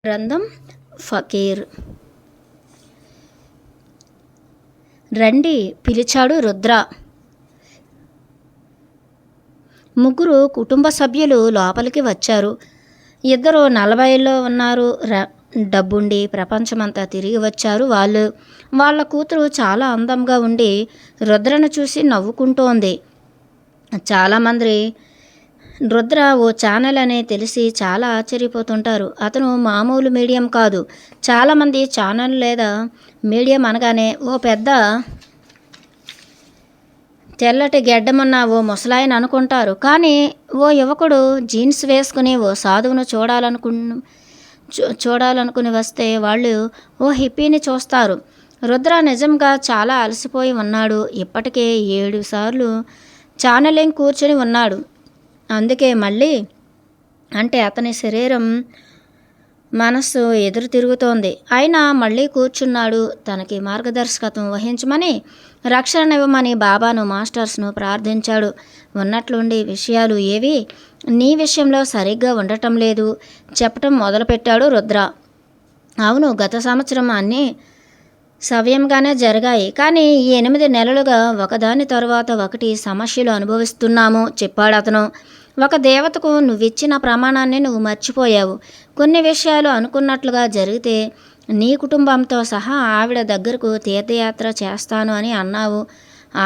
గ్రంథం ఫకీర్. రండి పిలిచాడు రుద్ర. ముగ్గురు కుటుంబ సభ్యులు లోపలికి వచ్చారు. ఇద్దరు 40లో ఉన్నారు. డబ్బుండి ప్రపంచమంతా తిరిగి వచ్చారు వాళ్ళు. వాళ్ళ కూతురు చాలా అందంగా ఉండి రుద్రను చూసి నవ్వుకుంటోంది. చాలామంది రుద్ర ఓ ఛానల్ అనే తెలిసి చాలా ఆశ్చర్యపోతుంటారు. అతను మామూలు మీడియం కాదు. చాలామంది ఛానల్ లేదా మీడియం అనగానే ఓ పెద్ద తెల్లటి గెడ్డమున్న ఓ ముసలాయన అనుకుంటారు. కానీ ఓ యువకుడు జీన్స్ వేసుకుని ఓ సాధువును చూడాలనుకుని వస్తే వాళ్ళు ఓ హిప్పీని చూస్తారు. రుద్ర నిజంగా చాలా అలసిపోయి ఉన్నాడు. ఇప్పటికే 7 సార్లు ఛానలింగ్ కూర్చొని ఉన్నాడు. అందుకే మళ్ళీ అంటే అతని శరీరం మనస్సు ఎదురు తిరుగుతోంది. అయినా మళ్ళీ కూర్చున్నాడు. తనకి మార్గదర్శకత్వం వహించమని, రక్షణనివ్వమని బాబాను మాస్టర్స్ను ప్రార్థించాడు. ఉన్నట్లుండి విషయాలు ఏవి నీ విషయంలో సరిగ్గా ఉండటం లేదు చెప్పటం మొదలుపెట్టాడు రుద్ర. అవును, గత సంవత్సరం అన్నీ సవ్యంగానే జరిగాయి. కానీ ఈ 8 నెలలుగా ఒకదాని తరువాత ఒకటి సమస్యలు అనుభవిస్తున్నాము చెప్పాడు అతను. ఒక దేవతకు నువ్విచ్చిన ప్రమాణాన్ని నువ్వు మర్చిపోయావు. కొన్ని విషయాలు అనుకున్నట్లుగా జరిగితే నీ కుటుంబంతో సహా ఆవిడ దగ్గరకు తీర్థయాత్ర చేస్తాను అని అన్నావు.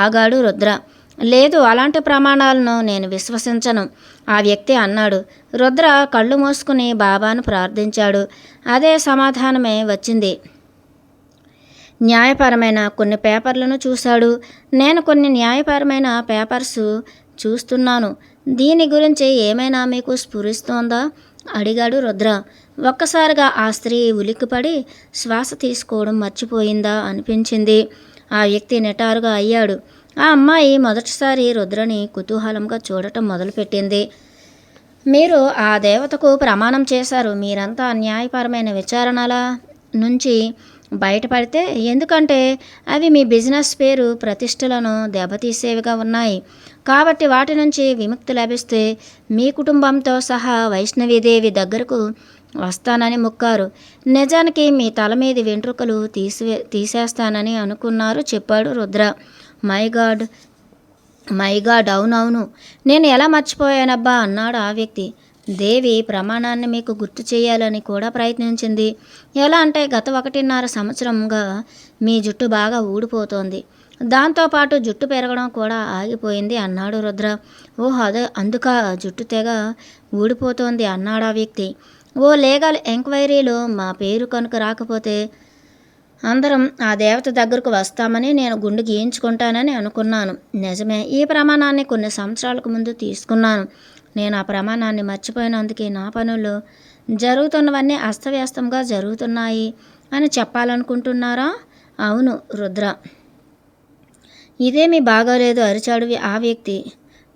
ఆగాడు రుద్ర. లేదు, అలాంటి ప్రమాణాలను నేను విశ్వసించను ఆ వ్యక్తి అన్నాడు. రుద్ర కళ్ళు మూసుకుని బాబాను ప్రార్థించాడు. అదే సమాధానమే వచ్చింది. న్యాయపరమైన కొన్ని పేపర్లను చూశాడు. నేను కొన్ని న్యాయపరమైన పేపర్స్ చూస్తున్నాను. దీని గురించి ఏమైనా మీకు స్ఫురిస్తోందా అడిగాడు రుద్ర. ఒక్కసారిగా ఆ స్త్రీ ఉలిక్కిపడి శ్వాస తీసుకోవడం మర్చిపోయిందా అనిపించింది. ఆ వ్యక్తి నిటారుగా అయ్యాడు. ఆ అమ్మాయి మొదటిసారి రుద్రని కుతూహలంగా చూడటం మొదలుపెట్టింది. మీరు ఆ దేవతకు ప్రమాణం చేశారు. మీరంతా న్యాయపరమైన విచారణల నుంచి బయటపడితే, ఎందుకంటే అవి మీ బిజినెస్ పేరు ప్రతిష్టలను దెబ్బతీసేవిగా ఉన్నాయి. కాబట్టి వాటి నుంచి విముక్తి లభిస్తే మీ కుటుంబంతో సహా వైష్ణవీదేవి దగ్గరకు వస్తానని మొక్కారు. నిజానికి మీ తల మీది వెంట్రుకలు తీసేస్తానని అనుకున్నారు చెప్పాడు రుద్ర. మై గాడ్ అవునవును, నేను ఎలా మర్చిపోయానబ్బా అన్నాడు ఆ వ్యక్తి. దేవి ప్రమాణాన్ని మీకు గుర్తు చేయాలని కూడా ప్రయత్నించింది. ఎలా అంటే గత 1.5 సంవత్సరంగా మీ జుట్టు బాగా ఊడిపోతోంది. దాంతోపాటు జుట్టు పెరగడం కూడా ఆగిపోయింది అన్నాడు రుద్ర. ఓహో, అదే అందుక జుట్టు తెగ ఊడిపోతోంది అన్నాడు ఆ వ్యక్తి. ఓ లీగల్ ఎంక్వైరీలో మా పేరు కనుక రాకపోతే అందరం ఆ దేవత దగ్గరకు వస్తామని నేను గుండు గీయించుకుంటానని అనుకున్నాను. నిజమే, ఈ ప్రమాణాన్ని కొన్ని సంవత్సరాలకు ముందు తీసుకున్నాను. నేను ఆ ప్రమాణాన్ని మర్చిపోయినందుకే నా పనులు జరుగుతున్నవన్నీ అస్తవ్యస్తంగా జరుగుతున్నాయి అని చెప్పాలనుకుంటున్నారా? అవును రుద్ర. ఇదేమీ బాగోలేదు అరిచాడు ఆ వ్యక్తి.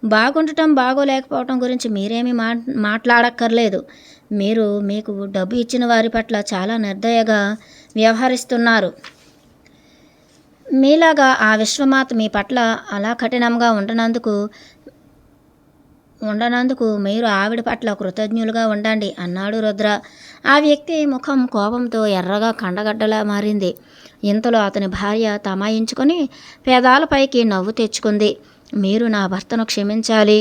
బాగుండటం బాగోలేకపోవటం గురించి మీరేమీ మాట్లాడక్కర్లేదు. మీకు డబ్బు ఇచ్చిన వారి పట్ల చాలా నిర్దయగా వ్యవహరిస్తున్నారు. మీలాగా ఆ విశ్వమాత మీ పట్ల అలా కఠినంగా ఉండనందుకు మీరు ఆవిడ పట్ల కృతజ్ఞులుగా ఉండండి అన్నాడు రుద్ర. ఆ వ్యక్తి ముఖం కోపంతో ఎర్రగా కండగడ్డలా మారింది. ఇంతలో అతని భార్య తమాయించుకొని పెదాలపైకి నవ్వు తెచ్చుకుంది. మీరు నా భర్తను క్షమించాలి.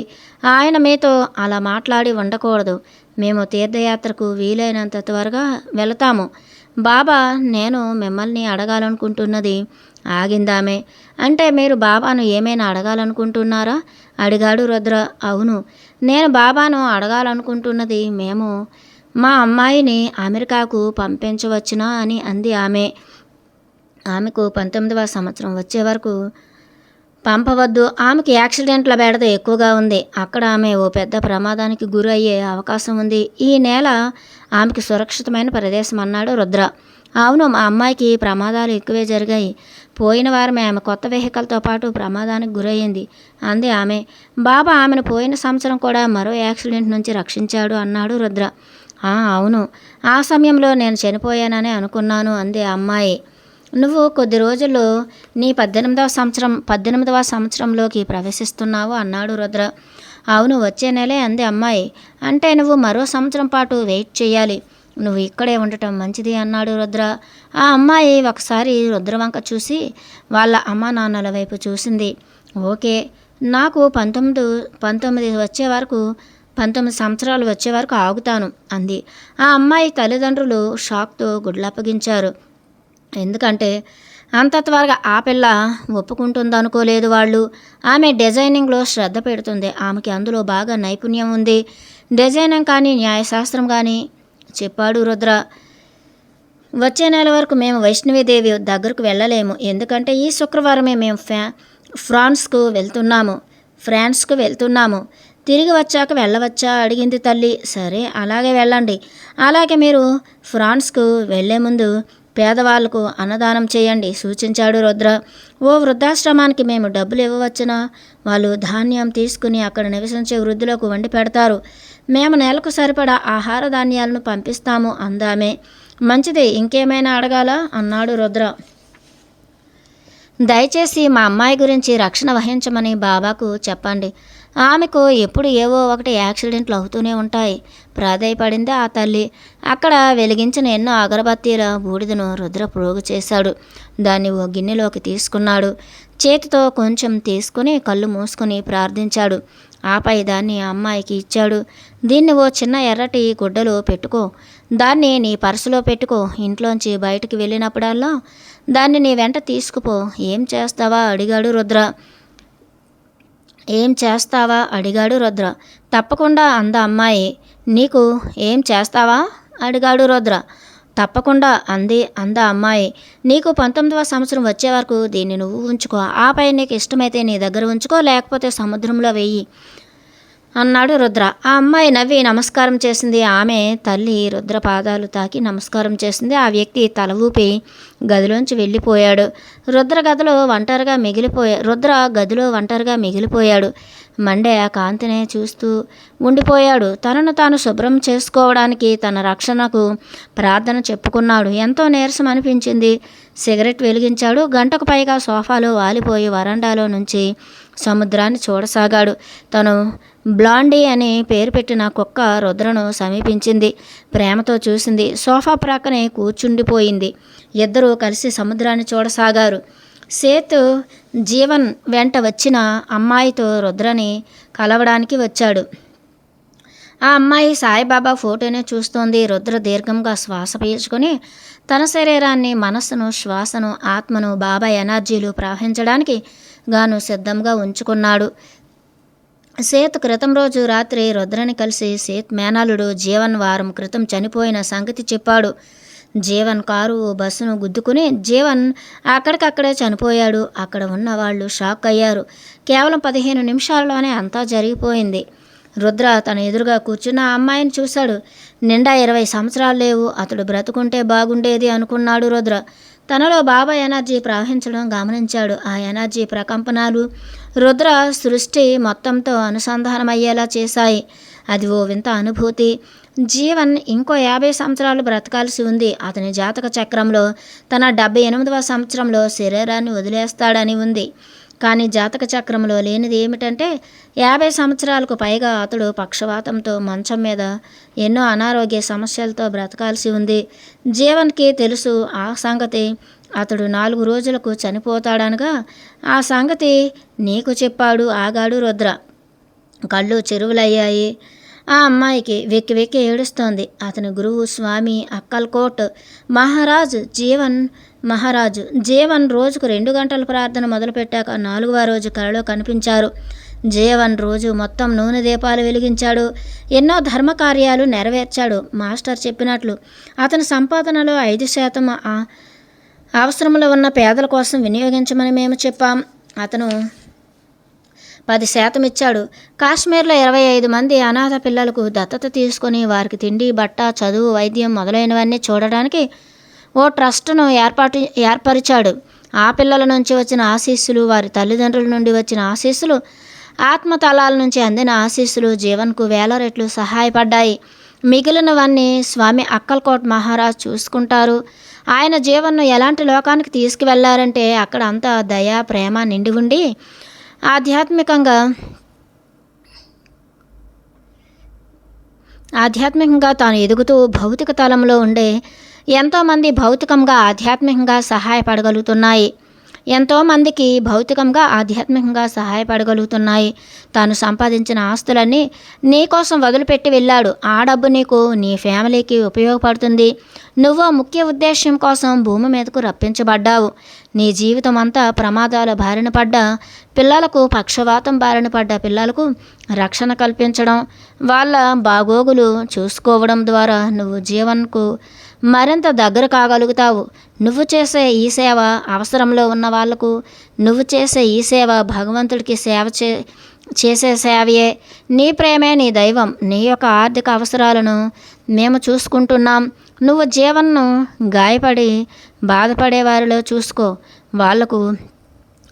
ఆయన మీతో అలా మాట్లాడి ఉండకూడదు. మేము తీర్థయాత్రకు వీలైనంత త్వరగా వెళతాము. బాబా నేను మిమ్మల్ని అడగాలనుకుంటున్నది ఆగిందామే. అంటే మీరు బాబాను ఏమైనా అడగాలనుకుంటున్నారా అడిగాడు రుద్ర. అవును, నేను బాబాను అడగాలనుకుంటున్నది మేము మా అమ్మాయిని అమెరికాకు పంపించవచ్చునా అని అంది ఆమె. ఆమెకు 19వ సంవత్సరం వచ్చే వరకు పంపవద్దు. ఆమెకి యాక్సిడెంట్ల బెడద ఎక్కువగా ఉంది. అక్కడ ఆమె ఓ పెద్ద ప్రమాదానికి గురి అయ్యే అవకాశం ఉంది. ఈ నేల ఆమెకి సురక్షితమైన ప్రదేశం అన్నాడు రుద్ర. అవును, మా అమ్మాయికి ప్రమాదాలు ఎక్కువే జరిగాయి. పోయిన వారమే ఆమె కొత్త వెహికల్తో పాటు ప్రమాదానికి గురయ్యింది అంది ఆమె. బాబా ఆమెను పోయిన సంవత్సరం కూడా మరో యాక్సిడెంట్ నుంచి రక్షించాడు అన్నాడు రుద్ర. అవును, ఆ సమయంలో నేను చనిపోయానని అనుకున్నాను అంది ఆ అమ్మాయి. నువ్వు కొద్ది రోజుల్లో నీ 18వ సంవత్సరంలోకి ప్రవేశిస్తున్నావు అన్నాడు రుద్ర. అవును, వచ్చే నెలే అంది అమ్మాయి. అంటే నువ్వు మరో సంవత్సరం పాటు వెయిట్ చేయాలి. నువ్వు ఇక్కడే ఉండటం మంచిది అన్నాడు రుద్ర. ఆ అమ్మాయి ఒకసారి రుద్ర వంక చూసి వాళ్ళ అమ్మా నాన్నల వైపు చూసింది. ఓకే, నాకు 19 వచ్చే వరకు 19 సంవత్సరాలు వచ్చే వరకు ఆగుతాను అంది. ఆ అమ్మాయి తల్లిదండ్రులు షాక్తో గుడ్లప్పగించారు. ఎందుకంటే అంత త్వరగా ఆ పిల్ల ఒప్పుకుంటుందనుకోలేదు వాళ్ళు. ఆమె డిజైనింగ్లో శ్రద్ధ పెడుతుంది. ఆమెకి అందులో బాగా నైపుణ్యం ఉంది. డిజైనింగ్ కానీ న్యాయశాస్త్రం కానీ చెప్పాడు రుద్ర. వచ్చే నెల వరకు మేము వైష్ణవీదేవి దగ్గరకు వెళ్ళలేము. ఎందుకంటే ఈ శుక్రవారమే మేము ఫ్రాన్స్కు వెళ్తున్నాము. తిరిగి వచ్చాక వెళ్ళవచ్చా అడిగింది తల్లి. సరే, అలాగే వెళ్ళండి. అలాగే మీరు ఫ్రాన్స్కు వెళ్లే ముందు పేదవాళ్లకు అన్నదానం చేయండి సూచించాడు రుద్ర. ఓ వృద్ధాశ్రమానికి మేము డబ్బులు ఇవ్వవచ్చునా? వాళ్ళు ధాన్యం తీసుకుని అక్కడ నివసించే వృద్ధులకు వండి పెడతారు. మేము నెలకు సరిపడా ఆహార ధాన్యాలను పంపిస్తాము అందామే. మంచిది, ఇంకేమైనా అడగాలా అన్నాడు రుద్ర. దయచేసి మా అమ్మాయి గురించి రక్షణ వహించమని బాబాకు చెప్పండి. ఆమెకు ఎప్పుడు ఏవో ఒకటి యాక్సిడెంట్లు అవుతూనే ఉంటాయి ప్రాధేయపడింది ఆ తల్లి. అక్కడ వెలిగించిన ఎన్నో అగరబత్తీల బూడిదను రుద్ర ప్రోగు చేశాడు. దాన్ని ఓ గిన్నెలోకి తీసుకున్నాడు. చేతితో కొంచెం తీసుకుని కళ్ళు మూసుకొని ప్రార్థించాడు. ఆపై దాన్ని అమ్మాయికి ఇచ్చాడు. దీన్ని ఓ చిన్న ఎర్రటి గుడ్డలో పెట్టుకో. దాన్ని నీ పర్సులో పెట్టుకో. ఇంట్లోంచి బయటికి వెళ్ళినప్పుడల్లా దాన్ని నీ వెంట తీసుకుపో. ఏం చేస్తావా అడిగాడు రుద్ర. తప్పకుండా అంద అమ్మాయి. నీకు ఏం చేస్తావా అడిగాడు రుద్ర. తప్పకుండా అంద అమ్మాయి. నీకు 19వ సంవత్సరం వచ్చే వరకు దీన్ని నువ్వు ఉంచుకో. ఆపై నీకు ఇష్టమైతే నీ దగ్గర ఉంచుకో, లేకపోతే సముద్రంలో వెయ్యి అన్నాడు రుద్ర. ఆ అమ్మాయి నవ్వి నమస్కారం చేసింది. ఆమె తల్లి రుద్ర పాదాలు తాకి నమస్కారం చేసింది. ఆ వ్యక్తి తల ఊపి గదిలోంచి వెళ్ళిపోయాడు. రుద్ర గదిలో ఒంటరిగా మిగిలిపోయాడు. మండే ఆ కాంతినే చూస్తూ ఉండిపోయాడు. తనను తాను శుభ్రం చేసుకోవడానికి, తన రక్షణకు ప్రార్థన చెప్పుకున్నాడు. ఎంతో నీరసం అనిపించింది. సిగరెట్ వెలిగించాడు. గంటకు పైగా సోఫాలో వాలిపోయి వరండాలో నుంచి సముద్రాన్ని చూడసాగాడు. తను బ్లాండీ అని పేరు పెట్టిన కుక్క రుద్రను సమీపించింది. ప్రేమతో చూసింది. సోఫా ప్రక్కనే కూర్చుండిపోయింది. ఇద్దరూ కలిసి సముద్రాన్ని చూడసాగారు. సేతు జీవన్ వెంట వచ్చిన అమ్మాయితో రుద్రని కలవడానికి వచ్చాడు. ఆ అమ్మాయి సాయిబాబా ఫోటోనే చూస్తోంది. రుద్ర దీర్ఘంగా శ్వాస పీల్చుకొని తన శరీరాన్ని, మనస్సును, శ్వాసను, ఆత్మను బాబా ఎనర్జీలు ప్రవహించడానికి గాను సిద్ధంగా ఉంచుకున్నాడు. సేత్ క్రితం రోజు రాత్రి రుద్రని కలిసి సేత్ మేనల్లుడు జీవన్ వారం క్రితం చనిపోయిన సంగతి చెప్పాడు. జీవన్ కారు బస్సును గుద్దుకుని జీవన్ అక్కడికక్కడే చనిపోయాడు. అక్కడ ఉన్న వాళ్ళు షాక్ అయ్యారు. కేవలం 15 నిమిషాల్లోనే అంతా జరిగిపోయింది. రుద్ర తన ఎదురుగా కూర్చున్న ఆ అమ్మాయిని చూశాడు. నిండా 20 సంవత్సరాలు లేవు. అతడు బ్రతుకుంటే బాగుండేది అనుకున్నాడు రుద్ర. తనలో బాబా ఎనర్జీ ప్రవహించడం గమనించాడు. ఆ ఎనర్జీ ప్రకంపనాలు రుద్ర సృష్టి మొత్తంతో అనుసంధానమయ్యేలా చేశాయి. అది ఓ వింత అనుభూతి. జీవన్ ఇంకో 50 సంవత్సరాలు బ్రతకాల్సి ఉంది. అతని జాతక చక్రంలో తన 78వ సంవత్సరంలో శరీరాన్ని వదిలేస్తాడని ఉంది. కానీ జాతక చక్రంలో లేనిది ఏమిటంటే 50 సంవత్సరాలకు పైగా అతడు పక్షవాతంతో మంచం మీద ఎన్నో అనారోగ్య సమస్యలతో బ్రతకాల్సి ఉంది. జీవన్కి తెలుసు ఆ సంగతి. అతడు 4 రోజులకు చనిపోతాడనగా ఆ సంగతి నీకు చెప్పాడు. ఆగాడు రుద్ర. కళ్ళు చెరువులయ్యాయి. ఆ అమ్మాయికి వెక్కి వెక్కి ఏడుస్తోంది. అతని గురువు స్వామి అక్కల్కోట్ మహారాజ్ జీవన్ రోజుకు 2 గంటల ప్రార్థన మొదలుపెట్టాక 4వ రోజు కలలో కనిపించారు. జీవన్ రోజు మొత్తం నూనె దీపాలు వెలిగించాడు. ఎన్నో ధర్మకార్యాలు నెరవేర్చాడు. మాస్టర్ చెప్పినట్లు అతని సంపాదనలో 5% అవసరంలో ఉన్న పేదల కోసం వినియోగించమని మేము చెప్పాం. అతను 10% ఇచ్చాడు. కాశ్మీర్లో 25 మంది అనాథ పిల్లలకు దత్తత తీసుకొని వారికి తిండి, బట్ట, చదువు, వైద్యం మొదలైనవన్నీ చూడడానికి ఓ ట్రస్టును ఏర్పరిచాడు. ఆ పిల్లల నుంచి వచ్చిన ఆశీస్సులు, వారి తల్లిదండ్రుల నుండి వచ్చిన ఆశీస్సులు, ఆత్మతలాల నుంచి అందిన ఆశీస్సులు జీవన్కు వేల రెట్లు సహాయపడ్డాయి. మిగిలినవన్నీ స్వామి అక్కల్కోట్ మహారాజ్ చూసుకుంటారు. ఆయన జీవన్ను ఎలాంటి లోకానికి తీసుకువెళ్లారంటే అక్కడ అంతా దయ, ప్రేమ నిండి ఉండి ఆధ్యాత్మికంగా తాను ఎదుగుతూ భౌతిక తలంలో ఉండే ఎంతోమంది భౌతికంగా ఆధ్యాత్మికంగా సహాయపడగలుగుతున్నాయి. ఎంతోమందికి భౌతికంగా ఆధ్యాత్మికంగా సహాయపడగలుగుతున్నాయి. తాను సంపాదించిన ఆస్తులన్నీ నీకోసం వదిలిపెట్టి వెళ్ళాడు. ఆ డబ్బు నీకు నీ ఫ్యామిలీకి ఉపయోగపడుతుంది. నువ్వు ముఖ్య ఉద్దేశ్యం కోసం భూమి మీదకు రప్పించబడ్డావు. నీ జీవితం అంతా ప్రమాదాల బారిన పడ్డ పిల్లలకు, పక్షవాతం బారిన పడ్డ పిల్లలకు రక్షణ కల్పించడం, వాళ్ళ బాగోగులు చూసుకోవడం ద్వారా నువ్వు జీవన్కు మరింత దగ్గర కాగలుగుతావు. నువ్వు చేసే ఈ సేవ అవసరంలో ఉన్న వాళ్లకు, నువ్వు చేసే ఈ సేవ భగవంతుడికి చేసే సేవయే. నీ ప్రేమే నీ దైవం. నీ యొక్క ఆర్థిక అవసరాలను మేము చూసుకుంటున్నాం. నువ్వు గాయపడి బాధపడే వారిలో చూసుకో. వాళ్లకు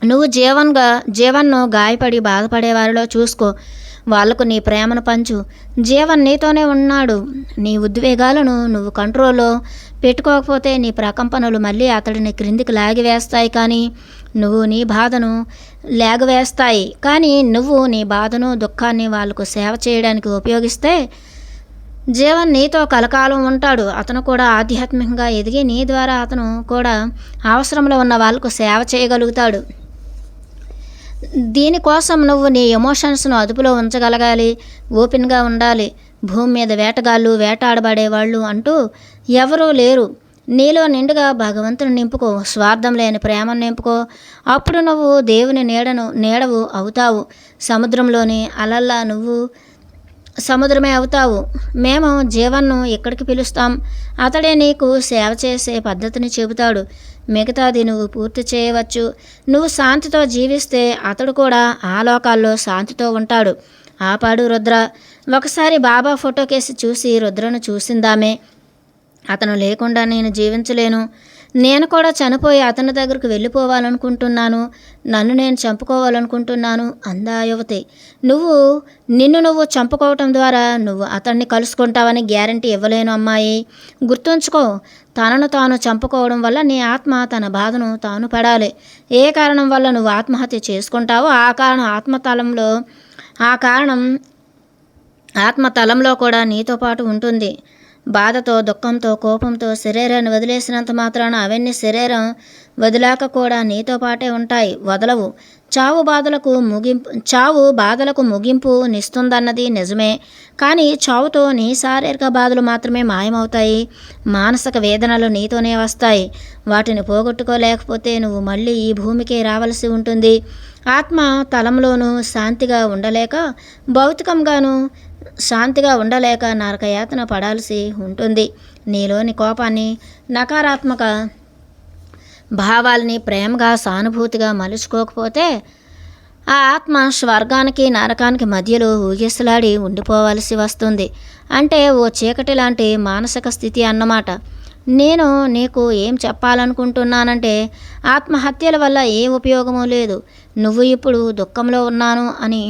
నువ్వు జీవన్ను గాయపడి బాధపడే వారిలో చూసుకో. వాళ్లకు నీ ప్రేమను పంచు. జీవన్ నీతోనే ఉన్నాడు. నీ ఉద్వేగాలను నువ్వు కంట్రోల్లో పెట్టుకోకపోతే నీ ప్రకంపనలు మళ్ళీ అతడిని క్రిందికి లాగివేస్తాయి. కానీ నువ్వు నీ బాధను దుఃఖాన్ని వాళ్లకు సేవ చేయడానికి ఉపయోగిస్తే జీవన్ నీతో కలకాలం ఉంటాడు. అతను కూడా ఆధ్యాత్మికంగా ఎదిగి నీ ద్వారా అతను కూడా అవసరంలో ఉన్న వాళ్లకు సేవ చేయగలుగుతాడు. దీనికోసం నువ్వు నీ ఎమోషన్స్ను అదుపులో ఉంచగలగాలి. ఓపెన్గా ఉండాలి. భూమి మీద వేటగాళ్ళు, వేటాడబడేవాళ్ళు అంటూ ఎవరూ లేరు. నీలో నిండుగా భగవంతుని నింపుకో. స్వార్థం లేని ప్రేమను నింపుకో. అప్పుడు నువ్వు దేవుని నీడవు అవుతావు. సముద్రంలోని అలల్లా నువ్వు సముద్రమే అవుతావు. మేము జీవన్ను ఇక్కడికి పిలుస్తాం. అతడే నీకు సేవ చేసే పద్ధతిని చెబుతాడు. మిగతాది నువ్వు పూర్తి చేయవచ్చు. నువ్వు శాంతితో జీవిస్తే అతడు కూడా ఆ లోకాల్లో శాంతితో ఉంటాడు. ఆపాడు రుద్ర. ఒకసారి బాబా ఫోటో కేసి చూసి రుద్రను చూసిందామే. అతను లేకుండా నేను జీవించలేను. నేను కూడా చనిపోయి అతని దగ్గరకు వెళ్ళిపోవాలనుకుంటున్నాను. నన్ను నేను చంపుకోవాలనుకుంటున్నాను అందా యువతి. నిన్ను చంపుకోవటం ద్వారా నువ్వు అతన్ని కలుసుకుంటావని గ్యారంటీ ఇవ్వలేను అమ్మాయి. గుర్తుంచుకో, తనను తాను చంపుకోవడం వల్ల నీ ఆత్మ తన బాధను తాను పడాలి. ఏ కారణం వల్ల నువ్వు ఆత్మహత్య చేసుకుంటావో ఆ కారణం ఆత్మతలంలో కూడా నీతో పాటు ఉంటుంది. బాధతో, దుఃఖంతో, కోపంతో శరీరాన్ని వదిలేసినంత మాత్రాన అవన్నీ శరీరం వదిలాక కూడా నీతో పాటే ఉంటాయి, వదలవు. చావు బాధలకు ముగింపు నిస్తుందన్నది నిజమే. కానీ చావుతో నీ శారీరక బాధలు మాత్రమే మాయమవుతాయి. మానసిక వేదనలు నీతోనే వస్తాయి. వాటిని పోగొట్టుకోలేకపోతే నువ్వు మళ్ళీ ఈ భూమికి రావలసి ఉంటుంది. ఆత్మ తలంలోనూ శాంతిగా ఉండలేక, భౌతికంగానూ శాంతిగా ఉండలేక నరకయాతన పడాల్సి ఉంటుంది. నీలోని కోపాన్ని, నకారాత్మక భావాల్ని ప్రేమగా, సానుభూతిగా మలుచుకోకపోతే ఆ ఆత్మ స్వర్గానికి నరకానికి మధ్యలో ఊగిసలాడి ఉండిపోవలసి వస్తుంది. అంటే ఓ చీకటి లాంటి మానసిక స్థితి అన్నమాట. నేను నీకు ఏం చెప్పాలనుకుంటున్నానంటే, ఆత్మహత్యల వల్ల ఏ ఉపయోగమూ లేదు. నువ్వు ఇప్పుడు దుఃఖంలో ఉన్నాను అని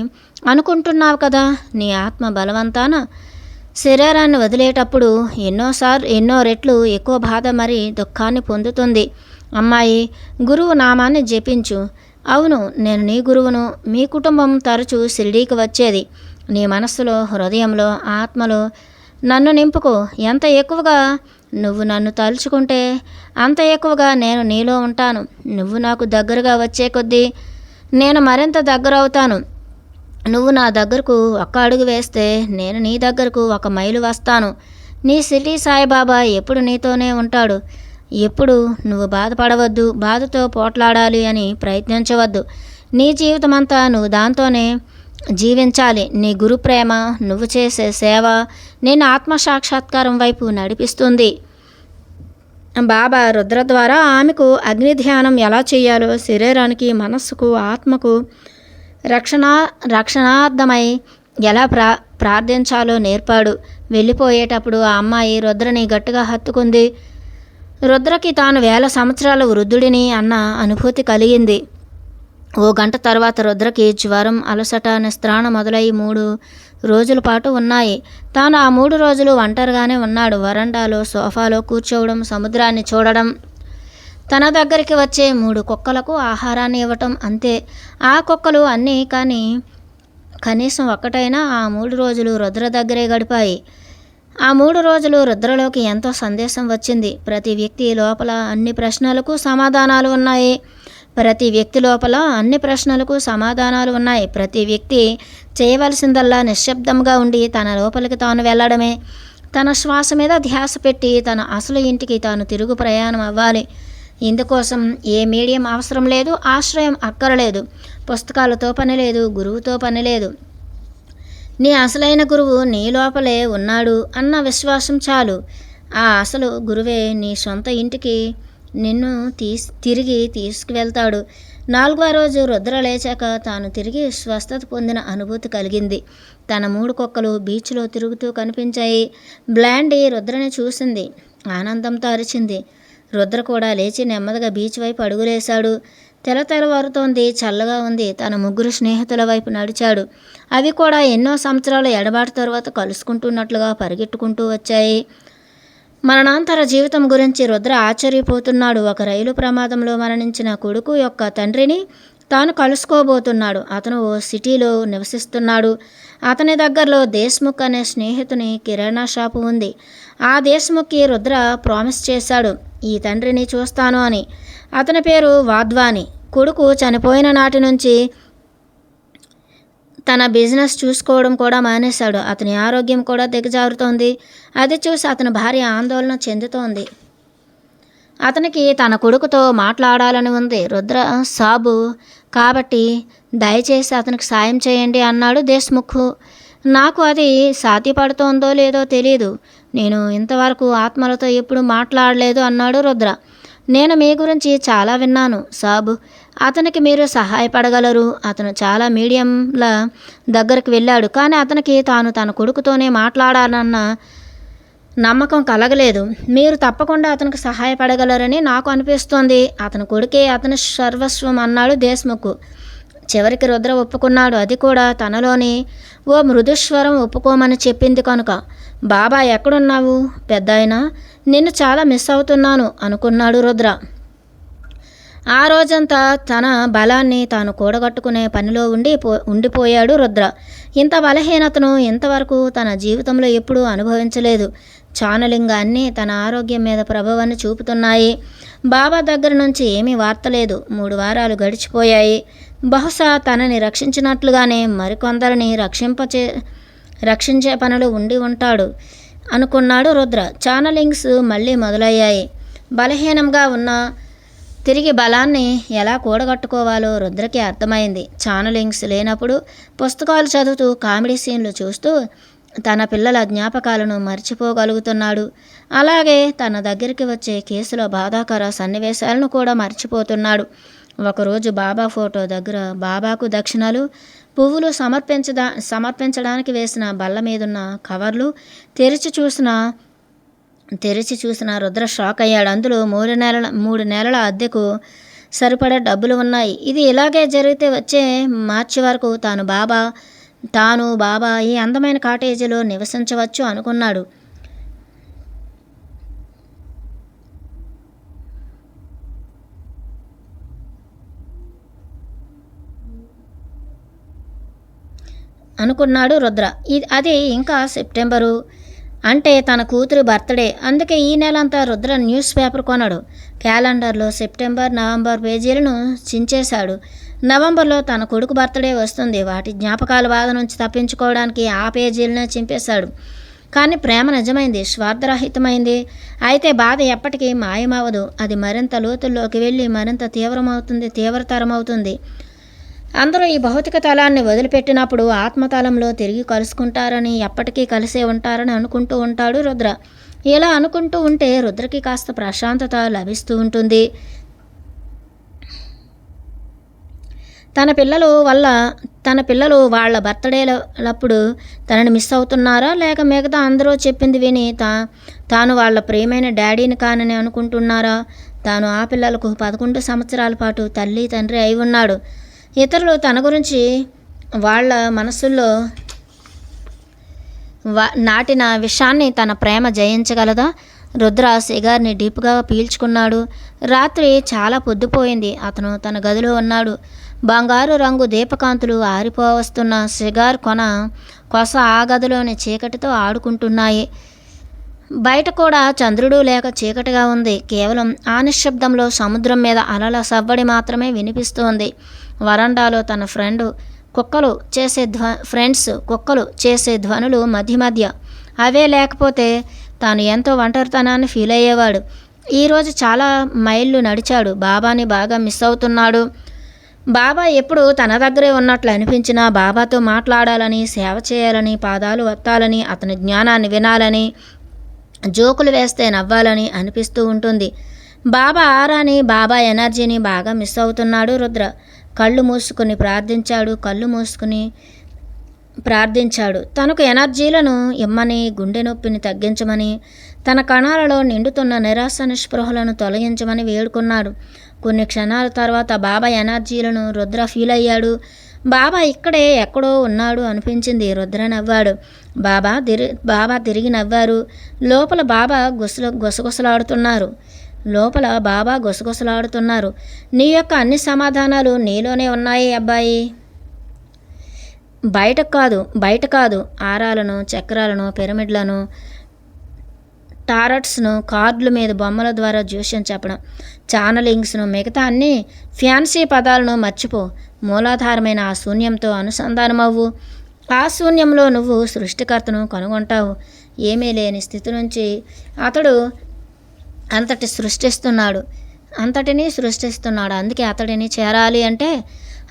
అనుకుంటున్నావు కదా. నీ ఆత్మ బలవంతాన శరీరాన్ని వదిలేటప్పుడు ఎన్నో రెట్లు ఎక్కువ బాధ మరి దుఃఖాన్ని పొందుతుంది. అమ్మాయి, గురువు నామాన్ని జపించు. అవును, నేను నీ గురువును. మీ కుటుంబం తరచూ షిరిడీకి వచ్చేది. నీ మనస్సులో, హృదయంలో, ఆత్మలో నన్ను నింపుకో. ఎంత ఎక్కువగా నువ్వు నన్ను తలుచుకుంటే అంత ఎక్కువగా నేను నీలో ఉంటాను. నువ్వు నాకు దగ్గరగా వచ్చే కొద్దీ నేను మరింత దగ్గర అవుతాను. నువ్వు నా దగ్గరకు ఒక్క అడుగు వేస్తే నేను నీ దగ్గరకు 1 మైలు వస్తాను. నీ షిరిడీ సాయిబాబా ఎప్పుడు నీతోనే ఉంటాడు. ఎప్పుడు నువ్వు బాధపడవద్దు, బాధతో పోట్లాడాలి అని ప్రయత్నించవద్దు. నీ జీవితమంతా నువ్వు దాంతోనే జీవించాలి. నీ గురు ప్రేమ, నువ్వు చేసే సేవ నేను ఆత్మసాక్షాత్కారం వైపు నడిపిస్తుంది. బాబా రుద్ర ద్వారా ఆమెకు అగ్ని ధ్యానం ఎలా చేయాలో, శరీరానికి, మనస్సుకు, ఆత్మకు రక్షణార్థమై ఎలా ప్రార్థించాలో నేర్పాడు. వెళ్ళిపోయేటప్పుడు ఆ అమ్మాయి రుద్రని గట్టిగా హత్తుకుంది. రుద్రకి తాను 1000 సంవత్సరాల వృద్ధుడిని అన్న అనుభూతి కలిగింది. ఓ గంట తర్వాత రుద్రకి జ్వరం, అలసట, నిస్త్రాణ మొదలై 3 రోజుల పాటు ఉన్నాయి. తాను ఆ 3 రోజులు ఒంటరిగానే ఉన్నాడు. వరండాలో, సోఫాలో కూర్చోవడం, సముద్రాన్ని చూడడం, తన దగ్గరికి వచ్చే 3 కుక్కలకు ఆహారాన్ని ఇవ్వటం, అంతే. ఆ కుక్కలు అన్నీ కానీ కనీసం ఒక్కటైనా ఆ 3 రోజులు రుద్ర దగ్గరే గడిపాయి. ఆ 3 రోజులు రుద్రలోకి ఎంతో సందేశం వచ్చింది. ప్రతి వ్యక్తి లోపల అన్ని ప్రశ్నలకు సమాధానాలు ఉన్నాయి. ప్రతి వ్యక్తి చేయవలసిందల్లా నిశ్శబ్దంగా ఉండి తన లోపలికి తాను వెళ్ళడమే. తన శ్వాస మీద ధ్యాస పెట్టి తన అసలు ఇంటికి తాను తిరుగు ప్రయాణం అవ్వాలి. ఇందుకోసం ఏ మీడియం అవసరం లేదు, ఆశ్రయం అక్కరలేదు, పుస్తకాలతో పని లేదు, గురువుతో పని లేదు. నీ అసలైన గురువు నీ లోపలే ఉన్నాడు అన్న విశ్వాసం చాలు. ఆ అసలు గురువే నీ సొంత ఇంటికి నిన్ను తిరిగి తీసుకువెళ్తాడు. 4వ రోజు రుద్ర లేచాక తాను తిరిగి స్వస్థత పొందిన అనుభూతి కలిగింది. తన 3 కుక్కలు బీచ్లో తిరుగుతూ కనిపించాయి. బ్లాండీ రుద్రని చూసింది, ఆనందంతో అరిచింది. రుద్ర కూడా లేచి నెమ్మదిగా బీచ్ వైపు అడుగులేశాడు. తెల్లవారుతోంది, చల్లగా ఉంది. తన 3 స్నేహితుల వైపు నడిచాడు. అవి కూడా ఎన్నో సంవత్సరాల ఎడబాటు తర్వాత కలుసుకుంటున్నట్లుగా పరిగెట్టుకుంటూ వచ్చాయి. మరణాంతర జీవితం గురించి రుద్ర ఆశ్చర్యపోతున్నాడు. ఒక రైలు ప్రమాదంలో మరణించిన కొడుకు యొక్క తండ్రిని తాను కలుసుకోబోతున్నాడు. అతను ఓ సిటీలో నివసిస్తున్నాడు. అతని దగ్గరలో దేశ్ముఖ్ అనే స్నేహితుని కిరాణా షాపు ఉంది. ఆ దేశ్ముఖ్కి రుద్ర ప్రామిస్ చేశాడు, ఈ తండ్రిని చూస్తాను అని. అతని పేరు వాధ్వాని. కొడుకు చనిపోయిన నాటి నుంచి తన బిజినెస్ చూసుకోవడం కూడా మానేశాడు. అతని ఆరోగ్యం కూడా దిగజారుతోంది. అది చూసి అతని భార్య ఆందోళన చెందుతోంది. అతనికి తన కొడుకుతో మాట్లాడాలని ఉంది. రుద్ర సాబు కాబట్టి దయచేసి అతనికి సాయం చేయండి అన్నాడు దేశ్ముఖ్. నాకు అది సాధ్యపడుతోందో లేదో తెలియదు. నేను ఇంతవరకు ఆత్మలతో ఎప్పుడు మాట్లాడలేదు అన్నాడు రుద్ర. నేను మీ గురించి చాలా విన్నాను సాబు. అతనికి మీరు సహాయపడగలరు. అతను చాలా మీడియంల దగ్గరికి వెళ్ళాడు, కానీ అతనికి తాను తన కొడుకుతోనే మాట్లాడాలన్న నమ్మకం కలగలేదు. మీరు తప్పకుండా అతనికి సహాయపడగలరని నాకు అనిపిస్తోంది. అతని కొడుకే అతని సర్వస్వం అన్నాడు దేశ్ముఖ్. చివరికి రుద్ర ఒప్పుకున్నాడు. అది కూడా తనలోని ఓ మృదుస్వరం ఒప్పుకోమని చెప్పింది కనుక. బాబా ఎక్కడున్నావు పెద్దాయనా, నిన్ను చాలా మిస్ అవుతున్నాను అనుకున్నాడు రుద్ర. ఆ రోజంతా తన బలాన్ని తాను కూడగట్టుకునే పనిలో ఉండిపోయాడు రుద్ర. ఇంత బలహీనతను ఇంతవరకు తన జీవితంలో ఎప్పుడూ అనుభవించలేదు. ఛానలింగాన్ని తన ఆరోగ్యం మీద ప్రభావాన్ని చూపుతున్నాయి. బాబా దగ్గర నుంచి ఏమీ వార్త లేదు. 3 వారాలు గడిచిపోయాయి. బహుశా తనని రక్షించినట్లుగానే మరికొందరిని రక్షించే పనులు ఉండి ఉంటాడు అనుకున్నాడు రుద్ర. ఛానలింగ్స్ మళ్ళీ మొదలయ్యాయి. బలహీనంగా ఉన్న తిరిగి బలాన్ని ఎలా కూడగట్టుకోవాలో రుద్రకి అర్థమైంది. ఛానలింగ్స్ లేనప్పుడు పుస్తకాలు చదువుతూ, కామెడీ సీన్లు చూస్తూ తన పిల్లల జ్ఞాపకాలను మర్చిపోగలుగుతున్నాడు. అలాగే తన దగ్గరికి వచ్చే కేసుల బాధాకర సన్నివేశాలను కూడా మర్చిపోతున్నాడు. ఒకరోజు బాబా ఫోటో దగ్గర బాబాకు దక్షిణలు, పువ్వులు సమర్పించడానికి వేసిన బల్ల మీదున్న కవర్లు తెరిచి చూసిన రుద్ర షాక్ అయ్యాడు. అందులో 3 నెలల అద్దెకు సరిపడే డబ్బులు ఉన్నాయి. ఇది ఇలాగే జరిగితే వచ్చే మార్చి వరకు తాను బాబా ఈ అందమైన కాటేజీలో నివసించవచ్చు అనుకున్నాడు. రుద్ర. అది ఇంకా సెప్టెంబరు అంటే తన కూతురు బర్త్డే. అందుకే ఈ నెలంతా రుద్ర న్యూస్ పేపర్ కొనడు. క్యాలెండర్లో సెప్టెంబర్, నవంబర్ పేజీలను చించేశాడు. నవంబర్లో తన కొడుకు బర్త్డే వస్తుంది. వాటి జ్ఞాపకాల బాధ నుంచి తప్పించుకోవడానికి ఆ పేజీలనే చింపేశాడు. కానీ ప్రేమ నిజమైంది, స్వార్థరహితమైంది. అయితే బాధ ఎప్పటికీ మాయమవ్వదు. అది మరింత లోతుల్లోకి వెళ్ళి మరింత తీవ్రతరమవుతుంది. అందరూ ఈ భౌతిక తలాన్ని వదిలిపెట్టినప్పుడు ఆత్మతలంలో తిరిగి కలుసుకుంటారని, ఎప్పటికీ కలిసే ఉంటారని అనుకుంటూ ఉంటాడు రుద్ర. ఇలా అనుకుంటూ ఉంటే రుద్రకి కాస్త ప్రశాంతత లభిస్తూ ఉంటుంది. తన పిల్లలు వాళ్ళ బర్త్డేలప్పుడు తనని మిస్ అవుతున్నారా, లేక మిగతా అందరూ చెప్పింది విని తాను వాళ్ళ ప్రియమైన డాడీని కానని అనుకుంటున్నారా? తాను ఆ పిల్లలకు 11 సంవత్సరాల పాటు తల్లి తండ్రి అయి ఉన్నాడు. ఇతరులు తన గురించి వాళ్ళ మనసుల్లో నాటిన విషాన్ని తన ప్రేమ జయించగలదా? రుద్ర సిగార్ని డీప్గా పీల్చుకున్నాడు. రాత్రి చాలా పొద్దుపోయింది. అతను తన గదిలో ఉన్నాడు. బంగారు రంగు దీపకాంతులు ఆరిపోవస్తున్న సిగార్ కొస ఆ గదిలోని చీకటితో ఆడుకుంటున్నాయి. బయట కూడా చంద్రుడు లేక చీకటిగా ఉంది. కేవలం ఆ నిశ్శబ్దంలో సముద్రం మీద అలల సవ్వడి మాత్రమే వినిపిస్తోంది. వరండాలో తన ఫ్రెండ్స్ కుక్కలు చేసే ధ్వనులు మధ్య మధ్య. అవే లేకపోతే తాను ఎంతో ఒంటరితనాన్ని ఫీల్ అయ్యేవాడు. ఈరోజు చాలా మైళ్ళు నడిచాడు. బాబాని బాగా మిస్ అవుతున్నాడు. బాబా ఎప్పుడు తన దగ్గరే ఉన్నట్లు అనిపించినా బాబాతో మాట్లాడాలని, సేవ చేయాలని, పాదాలు వత్తాలని, అతని జ్ఞానాన్ని వినాలని, జోకులు వేస్తే నవ్వాలని అనిపిస్తూ ఉంటుంది. బాబా ఆరాని, బాబా ఎనర్జీని బాగా మిస్ అవుతున్నాడు రుద్ర. కళ్ళు మూసుకుని ప్రార్థించాడు. తనకు ఎనర్జీలను ఇమ్మని, గుండె నొప్పిని తగ్గించమని, తన కణాలలో నిండుతున్న నిరాశ నిస్పృహలను తొలగించమని వేడుకున్నాడు. కొన్ని క్షణాల తర్వాత బాబా ఎనర్జీలను రుద్ర ఫీల్ అయ్యాడు. బాబా ఇక్కడే ఎక్కడో ఉన్నాడు అనిపించింది. రుద్ర నవ్వాడు. బాబా తిరిగి నవ్వారు. లోపల బాబా గుసగుసలాడుతున్నారు. నీ యొక్క అన్ని సమాధానాలు నీలోనే ఉన్నాయి అబ్బాయి, బయట కాదు. ఆరాలను, చక్రాలను, పిరమిడ్లను, టారట్స్ను, కార్డుల మీద బొమ్మల ద్వారా జోస్యం చెప్పడం, ఛానలింగ్స్ను, మిగతా అన్ని ఫ్యాన్సీ పదాలను మర్చిపో. మూలాధారమైన ఆ శూన్యంతో అనుసంధానమవ్వు. ఆ శూన్యంలో నువ్వు సృష్టికర్తను కనుగొంటావు. ఏమీ లేని స్థితి నుంచి అతడు అంతటినీ సృష్టిస్తున్నాడు. అందుకే అతడిని చేరాలి అంటే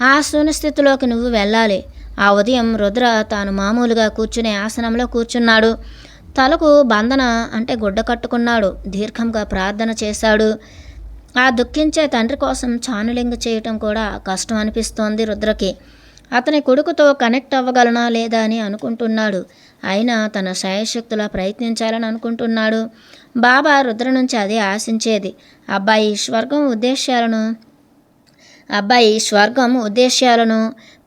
ఆ శూన్య స్థితిలోకి నువ్వు వెళ్ళాలి. ఆ ఉదయం రుద్ర తాను మామూలుగా కూర్చునే ఆసనంలో కూర్చున్నాడు. తలకు బంధన అంటే గుడ్డ కట్టుకున్నాడు. దీర్ఘంగా ప్రార్థన చేశాడు. ఆ దుఃఖించే తండ్రి కోసం ఛానలింగ్ చేయటం కూడా కష్టం అనిపిస్తోంది రుద్రకి. అతని కొడుకుతో కనెక్ట్ అవ్వగలనా లేదా అని అనుకుంటున్నాడు. అయినా తన శాయశక్తులా ప్రయత్నించాలని అనుకుంటున్నాడు. బాబా రుద్ర నుంచి అదే ఆశించేది. అబ్బాయి స్వర్గం ఉద్దేశ్యాలను,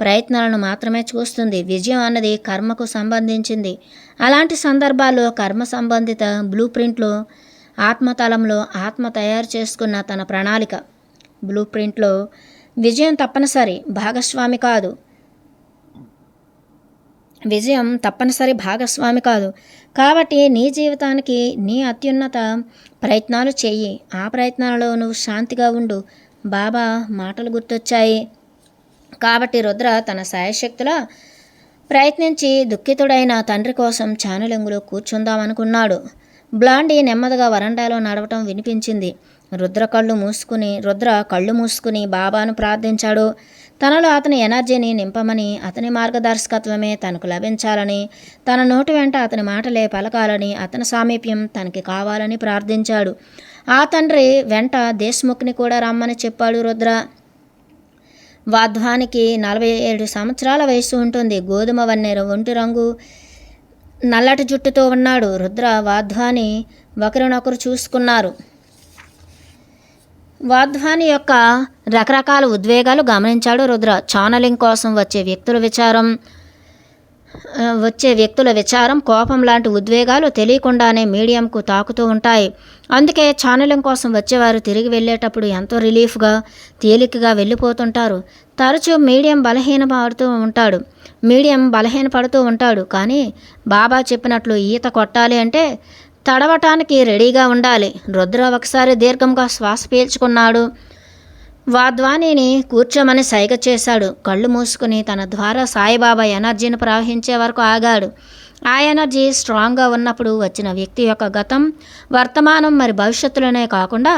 ప్రయత్నాలను మాత్రమే చూస్తుంది. విజయం అన్నది కర్మకు సంబంధించింది. అలాంటి సందర్భాల్లో కర్మ సంబంధిత బ్లూ ప్రింట్లో ఆత్మతలంలో ఆత్మ తయారు చేసుకున్న తన ప్రణాళిక బ్లూ ప్రింట్లో విజయం తప్పనిసరి భాగస్వామి కాదు. కాబట్టి నీ జీవితానికి నీ అత్యున్నత ప్రయత్నాలు చెయ్యి. ఆ ప్రయత్నాలలో నువ్వు శాంతిగా ఉండు. బాబా మాటలు గుర్తొచ్చాయి. కాబట్టి రుద్ర తన శాయశక్తులా ప్రయత్నించి దుఃఖితుడైన తండ్రి కోసం ఛానలింగులో కూర్చుందామనుకున్నాడు. బ్లాండీ నెమ్మదిగా వరండాలో నడవటం వినిపించింది. రుద్ర కళ్ళు మూసుకుని బాబాను ప్రార్థించాడు. తనలో అతని ఎనర్జీని నింపమని, అతని మార్గదర్శకత్వమే తనకు లభించాలని, తన నోటి వెంట అతని మాటలే పలకాలని, అతని సామీప్యం తనకి కావాలని ప్రార్థించాడు. ఆ తండ్రి వెంట దేశ్ముఖ్ని కూడా రమ్మని చెప్పాడు రుద్ర. వాధ్వానికి 47 సంవత్సరాల వయసు ఉంటుంది. గోధుమ వన్నెర ఒంటి రంగు, నల్లటి జుట్టుతో ఉన్నాడు. రుద్ర, వాధ్వాని ఒకరినొకరు చూసుకున్నారు. వాధ్వాని యొక్క రకరకాల ఉద్వేగాలు గమనించాడు రుద్ర. ఛానలింగ్ కోసం వచ్చే వ్యక్తుల విచారం, కోపం లాంటి ఉద్వేగాలు తెలియకుండానే మీడియంకు తాకుతూ ఉంటాయి. అందుకే ఛానలింగ్ కోసం వచ్చేవారు తిరిగి వెళ్ళేటప్పుడు ఎంతో రిలీఫ్గా, తేలికగా వెళ్ళిపోతుంటారు. తరచూ మీడియం బలహీనపడుతూ ఉంటాడు. కానీ బాబా చెప్పినట్లు ఈత కొట్టాలి అంటే తడవటానికి రెడీగా ఉండాలి. రుద్ర ఒకసారి దీర్ఘంగా శ్వాస పీల్చుకున్నాడు. వాధ్వానిని కూర్చోమని సైగ చేశాడు. కళ్ళు మూసుకుని తన ద్వారా సాయిబాబా ఎనర్జీని ప్రవహించే వరకు ఆగాడు. ఆ ఎనర్జీ స్ట్రాంగ్గా ఉన్నప్పుడు వచ్చిన వ్యక్తి యొక్క గతం, వర్తమానం మరి భవిష్యత్తులోనే కాకుండా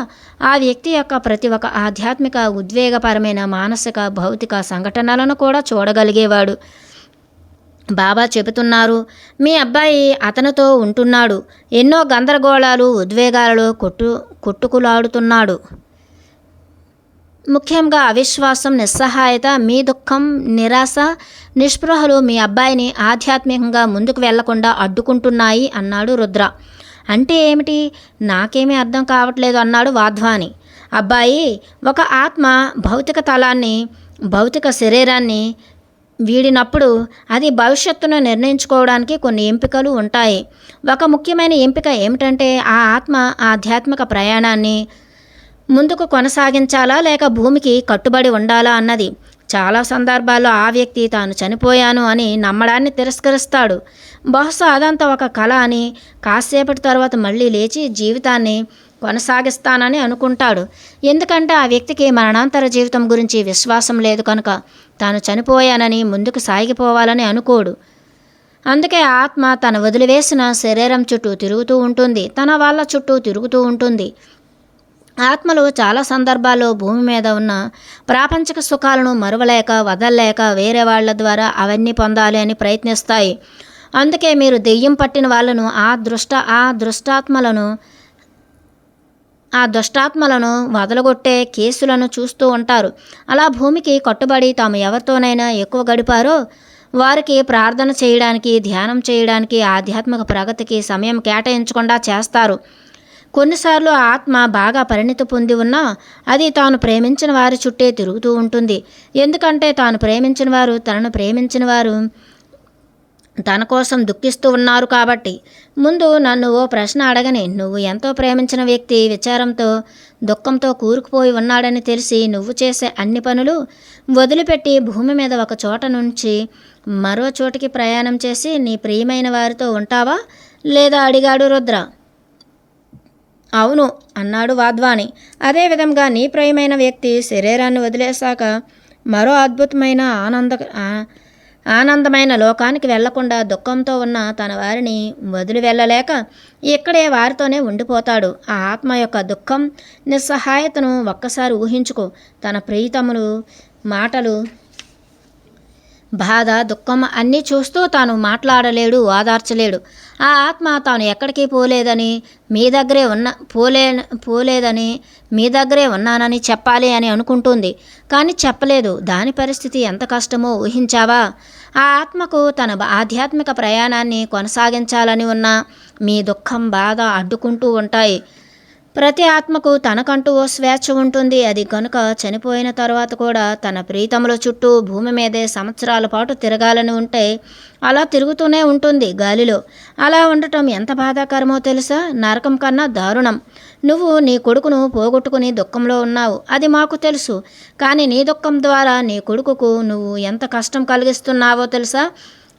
ఆ వ్యక్తి యొక్క ప్రతి ఒక్క ఆధ్యాత్మిక, ఉద్వేగపరమైన, మానసిక, భౌతిక సంఘటనలను కూడా చూడగలిగేవాడు. బాబా చెబుతున్నారు, మీ అబ్బాయి అతనితో ఉంటున్నాడు. ఎన్నో గందరగోళాలు, ఉద్వేగాలలో కొట్టుకులాడుతున్నాడు. ముఖ్యంగా అవిశ్వాసం, నిస్సహాయత, మీ దుఃఖం, నిరాశ, నిస్పృహలు మీ అబ్బాయిని ఆధ్యాత్మికంగా ముందుకు వెళ్లకుండా అడ్డుకుంటున్నాయి అన్నాడు రుద్ర. అంటే ఏమిటి? నాకేమీ అర్థం కావట్లేదు అన్నాడు వాధ్వాని. అబ్బాయి, ఒక ఆత్మ భౌతిక శరీరాన్ని వీడినప్పుడు అది భవిష్యత్తును నిర్ణయించుకోవడానికి కొన్ని ఎంపికలు ఉంటాయి. ఒక ముఖ్యమైన ఎంపిక ఏమిటంటే ఆ ఆత్మ ఆధ్యాత్మిక ప్రయాణాన్ని ముందుకు కొనసాగించాలా లేక భూమికి కట్టుబడి ఉండాలా అన్నది. చాలా సందర్భాల్లో ఆ వ్యక్తి తాను చనిపోయాను అని నమ్మడాన్ని తిరస్కరిస్తాడు. బహుశా అదంతా ఒక కళ అని, కాసేపటి తర్వాత మళ్ళీ లేచి జీవితాన్ని కొనసాగిస్తానని అనుకుంటాడు. ఎందుకంటే ఆ వ్యక్తికి మరణాంతర జీవితం గురించి విశ్వాసం లేదు కనుక తాను చనిపోయానని ముందుకు సాగిపోవాలని అనుకోడు. అందుకే ఆత్మ తన వదిలివేసిన శరీరం చుట్టూ తిరుగుతూ ఉంటుంది, తన వాళ్ళ చుట్టూ తిరుగుతూ ఉంటుంది. ఆత్మలు చాలా సందర్భాల్లో భూమి మీద ఉన్న ప్రాపంచిక సుఖాలను మరువలేక వదల్లేక వేరే వాళ్ళ ద్వారా అవన్నీ పొందాలి అని ప్రయత్నిస్తాయి. అందుకే మీరు దెయ్యం పట్టిన వాళ్ళను ఆ దుష్టాత్మలను వదలగొట్టే కేసులను చూస్తూ ఉంటారు. అలా భూమికి కట్టుబడి తాము ఎవరితోనైనా ఎక్కువ గడిపారో వారికి ప్రార్థన చేయడానికి, ధ్యానం చేయడానికి, ఆధ్యాత్మిక ప్రగతికి సమయం కేటాయించకుండా చేస్తారు. కొన్నిసార్లు ఆత్మ బాగా పరిణితి పొంది ఉన్నా అది తాను ప్రేమించిన వారి చుట్టే తిరుగుతూ ఉంటుంది. ఎందుకంటే తాను ప్రేమించిన వారు తనను ప్రేమించిన వారు తన కోసం దుఃఖిస్తూ ఉన్నారు కాబట్టి. ముందు నన్ను ఓ ప్రశ్న అడగని. నువ్వు ఎంతో ప్రేమించిన వ్యక్తి విచారంతో, దుఃఖంతో కూరుకుపోయి ఉన్నాడని తెలిసి నువ్వు చేసే అన్ని పనులు వదిలిపెట్టి భూమి మీద ఒక చోట నుంచి మరో చోటికి ప్రయాణం చేసి నీ ప్రియమైన వారితో ఉంటావా లేదా అడిగాడు రుద్ర. అవును అన్నాడు వాద్వాని. అదేవిధంగా నీ ప్రియమైన వ్యక్తి శరీరాన్ని వదిలేశాక మరో అద్భుతమైన ఆనందమైన లోకానికి వెళ్లకుండా దుఃఖంతో ఉన్న తన వారిని వదిలి వెళ్ళలేక ఇక్కడే వారితోనే ఉండిపోతాడు. ఆ ఆత్మ యొక్క దుఃఖం, నిస్సహాయతను ఒక్కసారి ఊహించుకో. తన ప్రియతములు మాటలు, బాధ, దుఃఖం అన్నీ చూస్తూ తాను మాట్లాడలేడు, ఓదార్చలేడు. ఆ ఆత్మ తాను ఎక్కడికి పోలేదని మీ దగ్గరే ఉన్నానని చెప్పాలి అని అనుకుంటుంది, కానీ చెప్పలేదు. దాని పరిస్థితి ఎంత కష్టమో ఊహించావా? ఆ ఆత్మకు తన ఆధ్యాత్మిక ప్రయాణాన్ని కొనసాగించాలని ఉన్న మీ దుఃఖం, బాధ అడ్డుకుంటూ ఉంటాయి. ప్రతి ఆత్మకు తనకంటూ ఓ స్వేచ్ఛ ఉంటుంది. అది కనుక చనిపోయిన తర్వాత కూడా తన ప్రీతముల చుట్టూ భూమి మీదే సంవత్సరాల పాటు తిరగాలని ఉంటే అలా తిరుగుతూనే ఉంటుంది గాలిలో. అలా ఉండటం ఎంత బాధాకరమో తెలుసా? నరకం కన్నా దారుణం. నువ్వు నీ కొడుకును పోగొట్టుకుని దుఃఖంలో ఉన్నావు, అది మాకు తెలుసు. కానీ నీ దుఃఖం ద్వారా నీ కొడుకుకు నువ్వు ఎంత కష్టం కలిగిస్తున్నావో తెలుసా?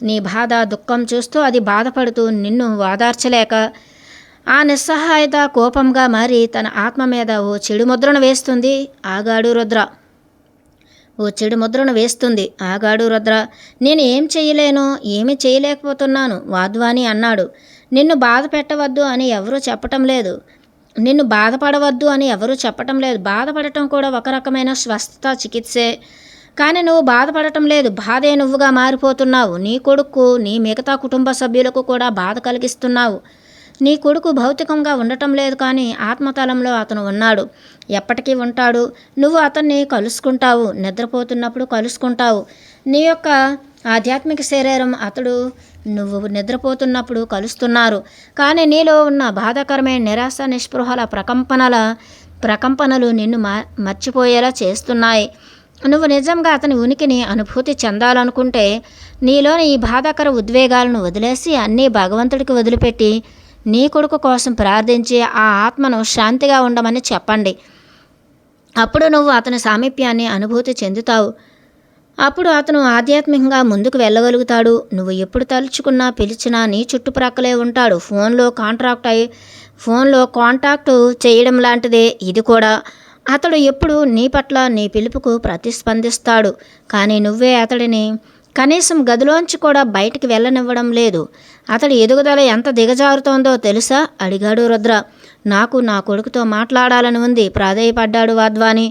నీ బాధ, దుఃఖం చూస్తూ అది బాధపడుతూ నిన్ను ఓదార్చలేక ఆ నిస్సహాయత కోపంగా మారి తన ఆత్మ మీద ఓ చెడు ముద్రను వేస్తుంది. ఆగాడు రుద్ర. నేను ఏం చేయలేను, ఏమీ చేయలేకపోతున్నాను వాద్వాని అన్నాడు. నిన్ను బాధ పెట్టవద్దు అని ఎవరూ చెప్పటం లేదు, నిన్ను బాధపడవద్దు అని ఎవరూ చెప్పటం లేదు. బాధపడటం కూడా ఒక రకమైన స్వస్థత చికిత్సే. కానీ నువ్వు బాధపడటం లేదు, బాధే నువ్వుగా మారిపోతున్నావు. నీ కొడుకు, నీ మిగతా కుటుంబ సభ్యులకు కూడా బాధ కలిగిస్తున్నావు. నీ కొడుకు భౌతికంగా ఉండటం లేదు, కానీ ఆత్మతలంలో అతను ఉన్నాడు, ఎప్పటికీ ఉంటాడు. నువ్వు అతన్ని కలుసుకుంటావు, నిద్రపోతున్నప్పుడు కలుసుకుంటావు. నీ యొక్క ఆధ్యాత్మిక శరీరం అతడు నువ్వు నిద్రపోతున్నప్పుడు కలుస్తున్నారు. కానీ నీలో ఉన్న బాధాకరమైన నిరాశ, నిస్పృహల ప్రకంపనలు నిన్ను మర్చిపోయేలా చేస్తున్నాయి. నువ్వు నిజంగా అతని ఉనికిని అనుభూతి చెందాలనుకుంటే నీలోని ఈ బాధాకర ఉద్వేగాలను వదిలేసి అన్నీ భగవంతుడికి వదిలిపెట్టి నీ కొడుకు కోసం ప్రార్థించి ఆ ఆత్మను శాంతిగా ఉండమని చెప్పండి. అప్పుడు నువ్వు అతని సామీప్యాన్ని అనుభూతి చెందుతావు. అప్పుడు అతను ఆధ్యాత్మికంగా ముందుకు వెళ్ళగలుగుతాడు. నువ్వు ఎప్పుడు తలుచుకున్నా, పిలిచినా నీ చుట్టుప్రక్కలే ఉంటాడు. ఫోన్లో కాంటాక్ట్ చేయడం లాంటిదే ఇది కూడా. అతడు ఎప్పుడు నీ పట్ల, నీ పిలుపుకు ప్రతిస్పందిస్తాడు. కానీ నువ్వే అతడిని కనీసం గదిలోంచి కూడా బయటికి వెళ్ళనివ్వడం లేదు. అతడి ఎదుగుదల ఎంత దిగజారుతోందో తెలుసా? అడిగాడు రుద్ర. నాకు నా కొడుకుతో మాట్లాడాలని ఉంది, ప్రాధేయపడ్డాడు వాద్వాని.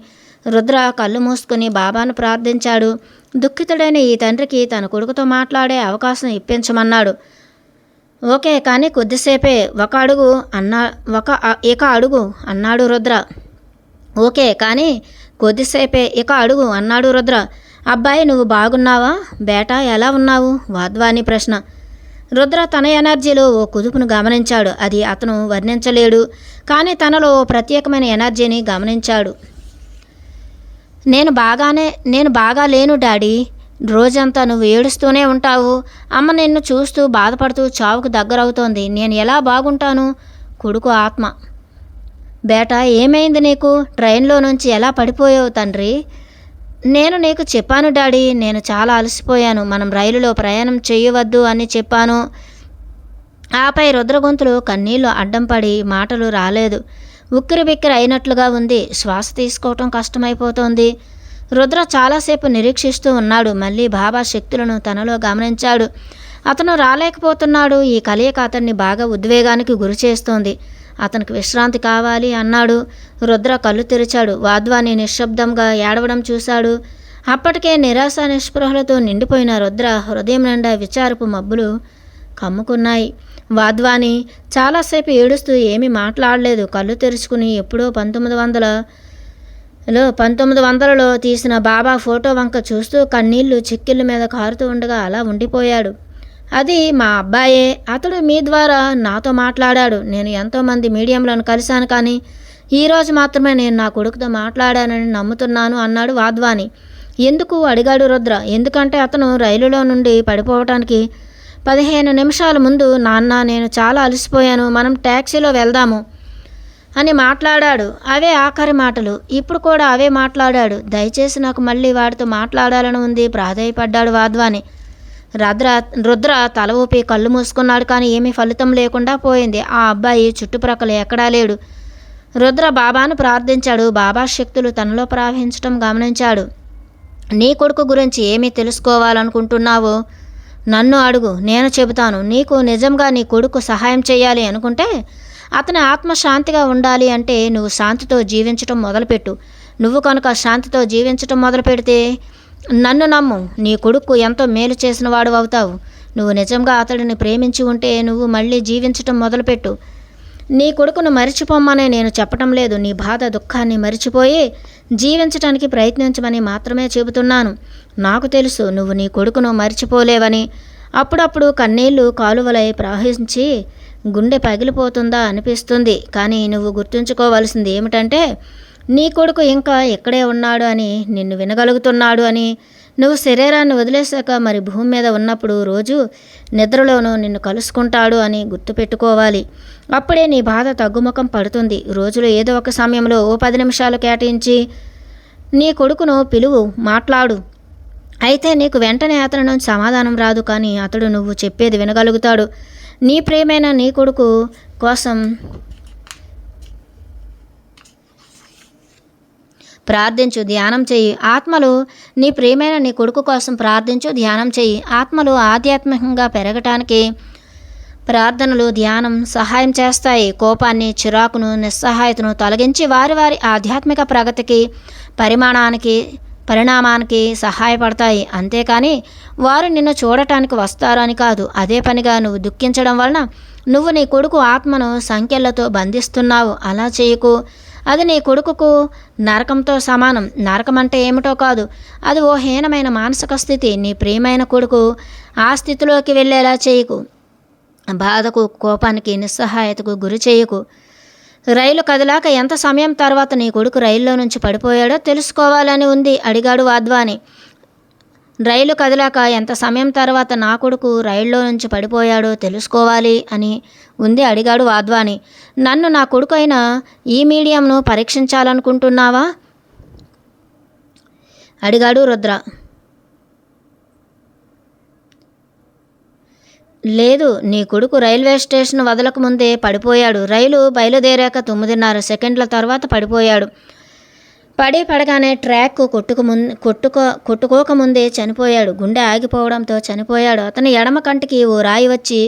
రుద్ర కళ్ళు మూసుకుని బాబాను ప్రార్థించాడు. దుఃఖితుడైన ఈ తండ్రికి తన కొడుకుతో మాట్లాడే అవకాశం ఇప్పించమన్నాడు. ఓకే, కానీ కొద్దిసేపే, ఇక అడుగు అన్నాడు రుద్ర. ఓకే, కానీ కొద్దిసేపే, ఇక అడుగు అన్నాడు రుద్ర. అబ్బాయి, నువ్వు బాగున్నావా? బేటా, ఎలా ఉన్నావు? వాద్వాని ప్రశ్న. రుద్ర తన ఎనర్జీలో ఓ కుదుపును గమనించాడు. అది అతను వర్ణించలేడు, కానీ తనలో ఓ ప్రత్యేకమైన ఎనర్జీని గమనించాడు. నేను బాగా లేను డాడీ. రోజంతా నువ్వు ఏడుస్తూనే ఉంటావు. అమ్మ నిన్ను చూస్తూ బాధపడుతూ చావుకు దగ్గరవుతోంది. నేను ఎలా బాగుంటాను? కొడుకు ఆత్మ. బేటా, ఏమైంది నీకు? ట్రైన్లో నుంచి ఎలా పడిపోయావు తండ్రి? నేను నీకు చెప్పాను డాడీ, నేను చాలా అలసిపోయాను, మనం రైలులో ప్రయాణం చేయవద్దు అని చెప్పాను. ఆపై రుద్ర గొంతులో కన్నీళ్లు అడ్డం పడి మాటలు రాలేదు. ఉక్కిరిబిక్కిరి అయినట్లుగా ఉంది. శ్వాస తీసుకోవటం కష్టమైపోతోంది. రుద్ర చాలాసేపు నిరీక్షిస్తూ ఉన్నాడు. మళ్ళీ బాబా శక్తులను తనలో గమనించాడు. అతను రాలేకపోతున్నాడు. ఈ కలయిక అతన్ని బాగా ఉద్వేగానికి గురి చేస్తోంది. అతనికి విశ్రాంతి కావాలి అన్నాడు. రుద్ర కళ్ళు తెరిచాడు. వాద్వాని నిశ్శబ్దంగా ఏడవడం చూశాడు. అప్పటికే నిరాశ నిస్పృహలతో నిండిపోయిన రుద్ర హృదయం నిండా విచారపు మబ్బులు కమ్ముకున్నాయి. వాద్వాని చాలాసేపు ఏడుస్తూ ఏమీ మాట్లాడలేదు. కళ్ళు తెరుచుకుని ఎప్పుడో 1900లో తీసిన బాబా ఫోటో వంక చూస్తూ కన్నీళ్లు చిక్కిళ్ళ మీద కారుతూ ఉండగా అలా ఉండిపోయాడు. అది మా అబ్బాయే. అతడు మీ ద్వారా నాతో మాట్లాడాడు. నేను ఎంతోమంది మీడియంలను కలిశాను, కానీ ఈరోజు మాత్రమే నేను నా కొడుకుతో మాట్లాడానని నమ్ముతున్నాను అన్నాడు వాద్వాని. ఎందుకు అడిగాడు రుద్ర. ఎందుకంటే అతను రైలులో నుండి పడిపోవటానికి 15 నిమిషాల ముందు, నాన్న నేను చాలా అలసిపోయాను, మనం ట్యాక్సీలో వెళ్దాము అని మాట్లాడాడు. అవే ఆఖరి మాటలు. ఇప్పుడు కూడా అవే మాట్లాడాడు. దయచేసి నాకు మళ్ళీ వాడితో మాట్లాడాలని ఉంది, ప్రాధేయపడ్డాడు వాద్వాని. రుద్ర తల ఊపి కళ్ళు మూసుకున్నాడు. కానీ ఏమీ ఫలితం లేకుండా పోయింది. ఆ అబ్బాయి చుట్టుప్రక్కల ఎక్కడా లేడు. రుద్ర బాబాను ప్రార్థించాడు. బాబా శక్తులు తనలో ప్రవహించటం గమనించాడు. నీ కొడుకు గురించి ఏమీ తెలుసుకోవాలనుకుంటున్నావో నన్ను అడుగు, నేను చెబుతాను. నీకు నిజంగా నీ కొడుకు సహాయం చేయాలి అనుకుంటే, అతని ఆత్మ శాంతిగా ఉండాలి అంటే నువ్వు శాంతితో జీవించటం మొదలుపెట్టు. నువ్వు కనుక శాంతితో జీవించటం మొదలు పెడితే, నన్ను నమ్ము, నీ కొడుకు ఎంతో మేలు చేసిన వాడు అవుతావు. నువ్వు నిజంగా అతడిని ప్రేమించి ఉంటే నువ్వు మళ్ళీ జీవించటం మొదలుపెట్టు. నీ కొడుకును మరిచిపోమ్మనే నేను చెప్పటం లేదు. నీ బాధ దుఃఖాన్ని మరిచిపోయి జీవించటానికి ప్రయత్నించమని మాత్రమే చెబుతున్నాను. నాకు తెలుసు నువ్వు నీ కొడుకును మరిచిపోలేవని. అప్పుడప్పుడు కన్నీళ్లు కాలువలై ప్రవహించి గుండె పగిలిపోతుందా అనిపిస్తుంది. కానీ నువ్వు గుర్తుంచుకోవాల్సింది ఏమిటంటే, నీ కొడుకు ఇంకా ఇక్కడే ఉన్నాడు అని, నిన్ను వినగలుగుతున్నాడు అని. నువ్వు శరీరాన్ని వదిలేశాక మరి భూమి మీద ఉన్నప్పుడు రోజు నిద్రలోనూ నిన్ను కలుసుకుంటాడు అని గుర్తుపెట్టుకోవాలి. అప్పుడే నీ బాధ తగ్గుముఖం పడుతుంది. రోజులో ఏదో ఒక సమయంలో ఓ 10 నిమిషాలు కేటాయించి నీ కొడుకును పిలువు, మాట్లాడు. అయితే నీకు వెంటనే అతని నుంచి సమాధానం రాదు, కానీ అతడు నువ్వు చెప్పేది వినగలుగుతాడు. నీ ప్రియమైన నీ కొడుకు కోసం ప్రార్థించు, ధ్యానం చెయ్యి. ఆత్మలు నీ ప్రియమైన నీ కొడుకు కోసం ప్రార్థించు, ధ్యానం చెయ్యి. ఆత్మలు ఆధ్యాత్మికంగా పెరగటానికి ప్రార్థనలు, ధ్యానం సహాయం చేస్తాయి. కోపాన్ని, చిరాకును, నిస్సహాయతను తొలగించి వారి వారి ఆధ్యాత్మిక ప్రగతికి, పరిణామానికి సహాయపడతాయి. అంతేకాని వారు నిన్ను చూడటానికి వస్తారు అని కాదు. అదే పనిగా నువ్వు దుఃఖించడం వలన నువ్వు నీ కొడుకు ఆత్మను సంఖ్యలతో బంధిస్తున్నావు. అలా చేయకు. అది నీ కొడుకుకు నరకంతో సమానం. నరకం అంటే ఏమిటో కాదు, అది ఓ హీనమైన మానసిక స్థితి. నీ ప్రియమైన కొడుకు ఆ స్థితిలోకి వెళ్ళేలా చేయకు. బాధకు, కోపానికి, నిస్సహాయతకు గురి చేయకు. రైలు కదిలాక ఎంత సమయం తర్వాత నీ కొడుకు రైల్లో నుంచి పడిపోయాడో తెలుసుకోవాలని ఉంది అడిగాడు వాద్వాని. రైలు కదిలాక ఎంత సమయం తర్వాత నా కొడుకు రైల్లో నుంచి పడిపోయాడో తెలుసుకోవాలి అని ఉంది అడిగాడు వాద్వాని. నన్ను, నా కొడుకు అయిన ఈ మీడియంను పరీక్షించాలనుకుంటున్నావా అడిగాడు రుద్ర. లేదు, నీ కొడుకు రైల్వే స్టేషన్ వదలకు ముందే పడిపోయాడు. రైలు బయలుదేరాక 9:30 సెకండ్ల తర్వాత పడిపోయాడు. పడగానే ట్రాక్ కొట్టుకోకముందే చనిపోయాడు. గుండె ఆగిపోవడంతో చనిపోయాడు. అతని ఎడమ కంటికి ఓ రాయి వచ్చి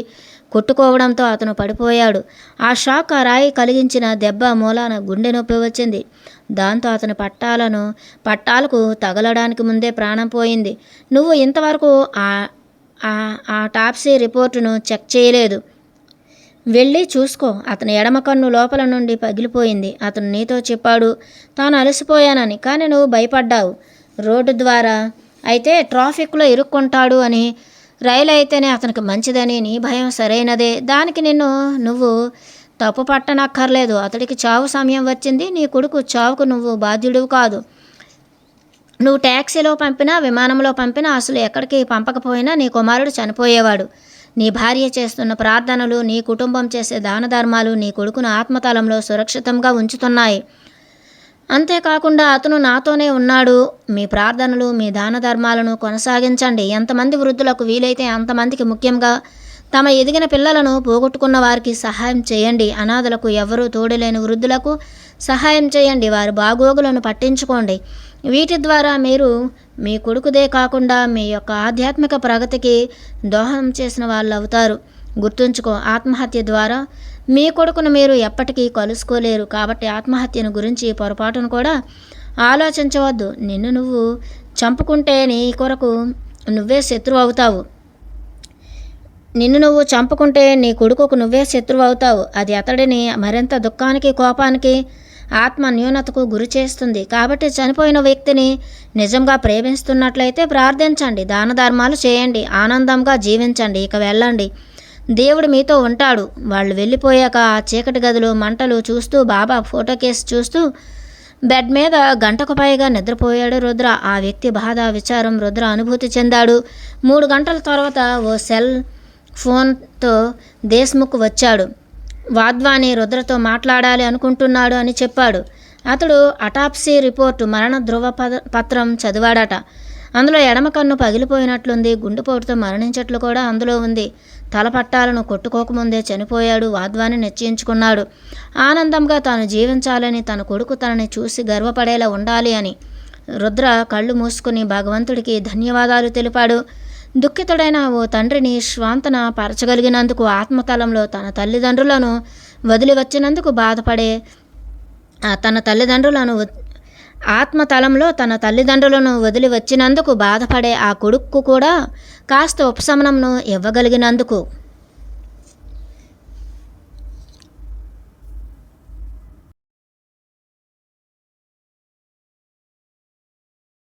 కొట్టుకోవడంతో అతను పడిపోయాడు. ఆ షాక్, ఆ రాయి కలిగించిన దెబ్బ మూలాన గుండె నొప్పి వచ్చింది. దాంతో అతని పట్టాలకు తగలడానికి ముందే ప్రాణం పోయింది. నువ్వు ఇంతవరకు ఆ టాప్సీ రిపోర్టును చెక్ చేయలేదు. వెళ్ళి చూసుకో. అతని ఎడమ కన్ను లోపల నుండి పగిలిపోయింది. అతను నీతో చెప్పాడు తాను అలసిపోయానని, కానీ నువ్వు భయపడ్డావు. రోడ్డు ద్వారా అయితే ట్రాఫిక్లో ఇరుక్కుంటాడు అని, రైలు అయితేనే అతనికి మంచిదని నీ భయం సరైనదే. దానికి నువ్వు తప్పు పట్టనక్కర్లేదు. అతడికి చావు సమయం వచ్చింది. నీ కొడుకు చావుకు నువ్వు బాధ్యుడు కాదు. నువ్వు ట్యాక్సీలో పంపినా, విమానంలో పంపినా, అసలు ఎక్కడికి పంపకపోయినా నీ కుమారుడు చనిపోయేవాడు. నీ భార్య చేస్తున్న ప్రార్థనలు, నీ కుటుంబం చేసే దాన ధర్మాలు నీ కొడుకును ఆత్మతలంలో సురక్షితంగా ఉంచుతున్నాయి. అంతేకాకుండా అతను నాతోనే ఉన్నాడు. మీ ప్రార్థనలు, మీ దాన ధర్మాలను కొనసాగించండి. ఎంతమంది వృద్ధులకు వీలైతే అంతమందికి, ముఖ్యంగా తమ ఎదిగిన పిల్లలను పోగొట్టుకున్న వారికి సహాయం చేయండి. అనాథలకు, ఎవరూ తోడులేని వృద్ధులకు సహాయం చేయండి. వారి బాగోగులను పట్టించుకోండి. వీటి ద్వారా మీరు మీ కొడుకుదే కాకుండా మీ యొక్క ఆధ్యాత్మిక ప్రగతికి దోహదం చేసిన వాళ్ళు అవుతారు. గుర్తుంచుకో, ఆత్మహత్య ద్వారా మీ కొడుకును మీరు ఎప్పటికీ కలుసుకోలేరు. కాబట్టి ఆత్మహత్యను గురించి పొరపాటును కూడా ఆలోచించవద్దు. నిన్ను నువ్వు చంపుకుంటే నీ కొరకు నువ్వే శత్రువు అవుతావు. నిన్ను నువ్వు చంపుకుంటే నీ కొడుకుకు నువ్వే శత్రువు అవుతావు. అది అతడిని మరింత దుఃఖానికి, కోపానికి, ఆత్మ న్యూనతకు గురి చేస్తుంది. కాబట్టి చనిపోయిన వ్యక్తిని నిజంగా ప్రేమిస్తున్నట్లయితే ప్రార్థించండి, దాన ధర్మాలు చేయండి, ఆనందంగా జీవించండి. ఇక వెళ్ళండి, దేవుడు మీతో ఉంటాడు. వాళ్ళు వెళ్ళిపోయాక ఆ చీకటి గదిలో మంటలు చూస్తూ, బాబా ఫోటో కేసు చూస్తూ బెడ్ మీద గంటకు పైగా నిద్రపోయాడు రుద్ర. ఆ వ్యక్తి బాధ, విచారం రుద్ర అనుభూతి చెందాడు. 3 గంటల తర్వాత ఓ సెల్ ఫోన్తో దేశ్ముఖ్ వచ్చాడు. వాద్వాని రుద్రతో మాట్లాడాలి అనుకుంటున్నాడు అని చెప్పాడు. అతడు అటాప్సీ రిపోర్టు, మరణ ధృవ పత్రం చదివాడట. అందులో ఎడమ కన్ను పగిలిపోయినట్లుంది. గుండెపోటుతో మరణించట్లు కూడా అందులో ఉంది. తలపట్టాలను కొట్టుకోకముందే చనిపోయాడు. వాద్వాని నిశ్చయించుకున్నాడు ఆనందంగా తాను జీవించాలని, తన కొడుకు తనని చూసి గర్వపడేలా ఉండాలి అని. రుద్ర కళ్ళు మూసుకుని భగవంతుడికి ధన్యవాదాలు తెలిపాడు. దుఃఖితుడైన ఓ తండ్రిని శ్వాంతన పరచగలిగినందుకు, ఆత్మతలంలో తన తల్లిదండ్రులను వదిలి వచ్చినందుకు బాధపడే ఆత్మతలంలో తన తల్లిదండ్రులను వదిలి వచ్చినందుకు బాధపడే ఆ కొడుక్కు కూడా కాస్త ఉపశమనంను ఇవ్వగలిగినందుకు